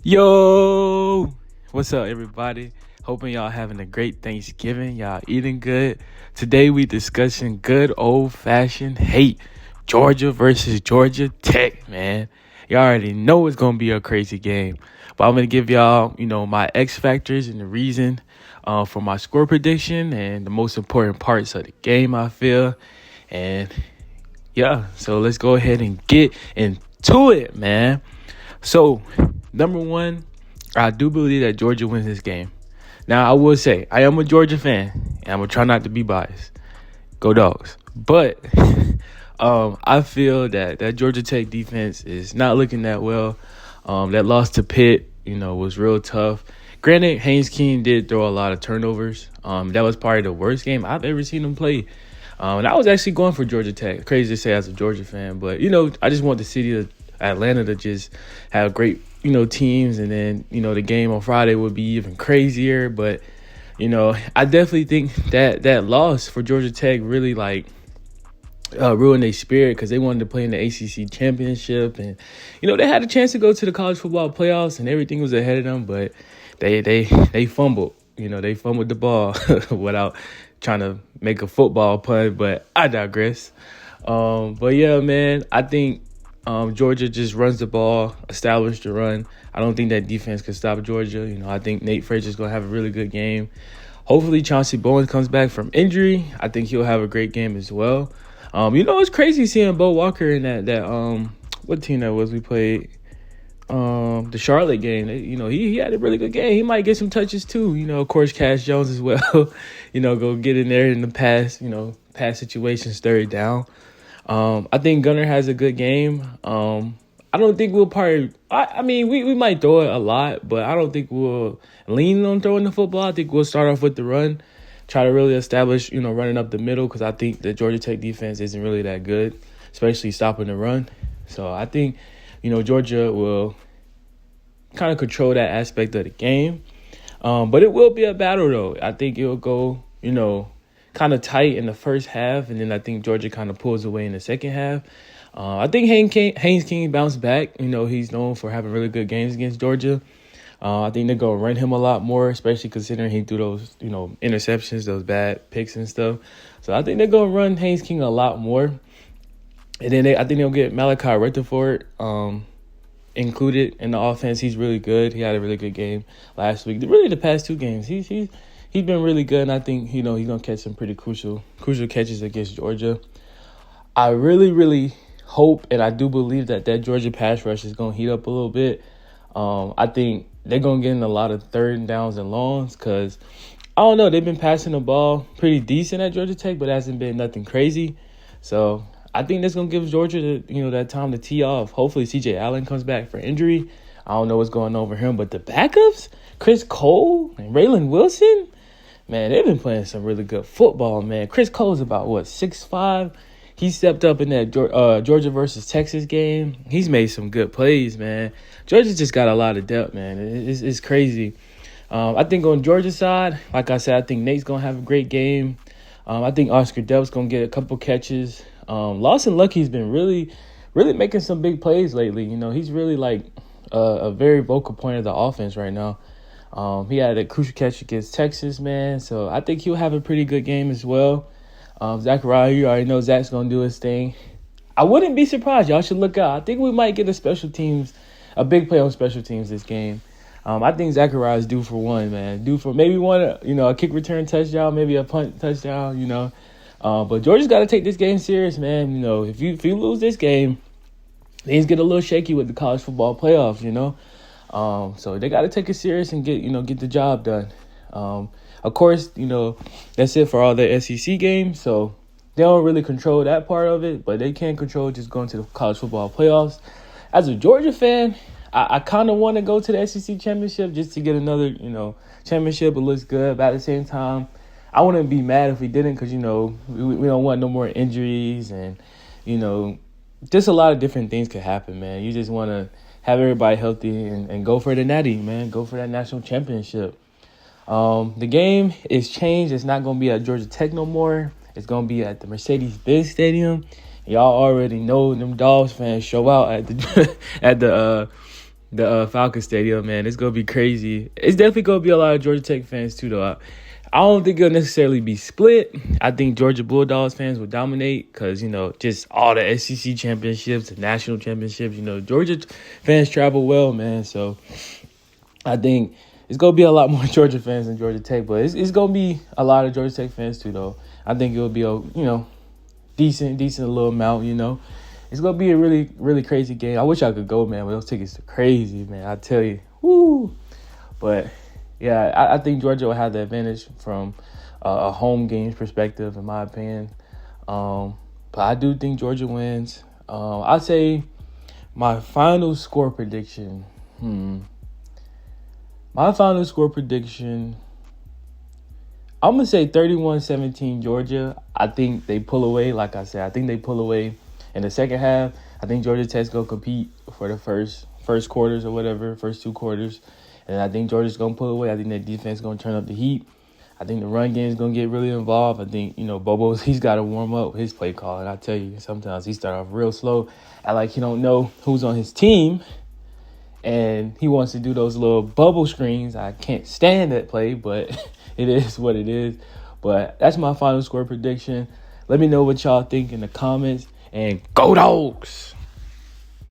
Yo, what's up, everybody? Hoping y'all having a great Thanksgiving. Y'all eating good. Today we discussing good old fashioned hate. Georgia versus Georgia Tech, man. Y'all already know it's gonna be a crazy game. But I'm gonna give y'all, my X factors and the reason for my score prediction and the most important parts of the game. I feel, and yeah, so let's go ahead and get into it, man. So, number one, I do believe that Georgia wins this game. Now, I will say, I am a Georgia fan, and I'm going to try not to be biased. Go Dogs. But I feel that Georgia Tech defense is not looking that well. That loss to Pitt, was real tough. Granted, Haynes King did throw a lot of turnovers. That was probably the worst game I've ever seen him play. And I was actually going for Georgia Tech. Crazy to say as a Georgia fan. But, I just want the city of Atlanta to just have great, teams. And then, the game on Friday would be even crazier. But, I definitely think that loss for Georgia Tech really, ruined their spirit because they wanted to play in the ACC championship. And, they had a chance to go to the college football playoffs and everything was ahead of them. But they fumbled. They fumbled the ball without trying to make a football pun. But I digress. But, yeah, man, I think Georgia just runs the ball, established the run. I don't think that defense can stop Georgia. I think Nate Frazier's going to have a really good game. Hopefully Chauncey Bowens comes back from injury. I think he'll have a great game as well. It's crazy seeing Bo Walker in that what team that was we played? The Charlotte game. He had a really good game. He might get some touches too. Of course, Cash Jones as well. Go get in there in the pass situations, third down. I think Gunner has a good game. I don't think we'll probably – we might throw it a lot, but I don't think we'll lean on throwing the football. I think we'll start off with the run, try to really establish, running up the middle because I think the Georgia Tech defense isn't really that good, especially stopping the run. So I think, Georgia will kind of control that aspect of the game. But it will be a battle, though. I think it'll go, kind of tight in the first half, and then I think Georgia kind of pulls away in the second half. I think Haynes King bounced back. He's known for having really good games against Georgia. I think they're going to run him a lot more, especially considering he threw those, interceptions, those bad picks and stuff. So I think they're going to run Haynes King a lot more. And then I think they'll get Malachi Rutherford included in the offense. He's really good. He had a really good game last week. Really, the past two games, he's been really good, and I think, he's going to catch some pretty crucial catches against Georgia. I really, really hope, and I do believe that Georgia pass rush is going to heat up a little bit. I think they're going to get in a lot of third downs and longs because, I don't know, they've been passing the ball pretty decent at Georgia Tech, but it hasn't been nothing crazy. So I think that's going to give Georgia, that time to tee off. Hopefully C.J. Allen comes back for injury. I don't know what's going on with him, but the backups, Chris Cole and Raylan Wilson, man, they've been playing some really good football, man. Chris Cole's about, 6'5"? He stepped up in that Georgia versus Texas game. He's made some good plays, man. Georgia just got a lot of depth, man. It's crazy. I think on Georgia's side, like I said, I think Nate's going to have a great game. I think Oscar Delp's going to get a couple catches. Lawson Lucky's been really, really making some big plays lately. He's really a very vocal point of the offense right now. He had a crucial catch against Texas, man. So I think he'll have a pretty good game as well. Zachariah, you already know Zach's going to do his thing. I wouldn't be surprised. Y'all should look out. I think we might get a big play on special teams this game. I think Zachariah is due for one, man. Due for maybe one, a kick return touchdown, maybe a punt touchdown, But Georgia's got to take this game serious, man. If you lose this game, things get a little shaky with the college football playoffs, So they got to take it serious and get the job done. Of course, that's it for all the SEC games. So they don't really control that part of it, but they can control just going to the college football playoffs. As a Georgia fan, I kind of want to go to the SEC championship just to get another, championship. It looks good. But at the same time, I wouldn't be mad if we didn't because, we don't want no more injuries and, just a lot of different things could happen, man. You just want to have everybody healthy and go for the natty, man. Go for that national championship. The game is changed. It's not going to be at Georgia Tech no more. It's going to be at the Mercedes-Benz Stadium. Y'all already know them Dogs fans show out at the the Falcon Stadium, man. It's gonna be crazy. It's definitely gonna be a lot of Georgia Tech fans too, though. I don't think it'll necessarily be split. I think Georgia Bulldogs fans will dominate because, just all the SEC championships, the national championships. Georgia fans travel well, man. So I think it's going to be a lot more Georgia fans than Georgia Tech. But it's going to be a lot of Georgia Tech fans too, though. I think it'll be a, decent little amount, It's going to be a really, really crazy game. I wish I could go, man. But those tickets are crazy, man. I tell you. Woo! But yeah, I think Georgia will have the advantage from a home games perspective, in my opinion. But I do think Georgia wins. I'd say my final score prediction. My final score prediction, I'm going to say 31-17 Georgia. I think they pull away. Like I said, I think they pull away in the second half. I think Georgia Tech's going to compete for the first quarters or whatever, first 2 quarters. And I think Georgia's going to pull away. I think that defense is going to turn up the heat. I think the run game is going to get really involved. I think, Bobo's, he's got to warm up his play call. And I tell you, sometimes he start off real slow. I like he don't know who's on his team. And he wants to do those little bubble screens. I can't stand that play, but it is what it is. But that's my final score prediction. Let me know what y'all think in the comments. And go Dogs!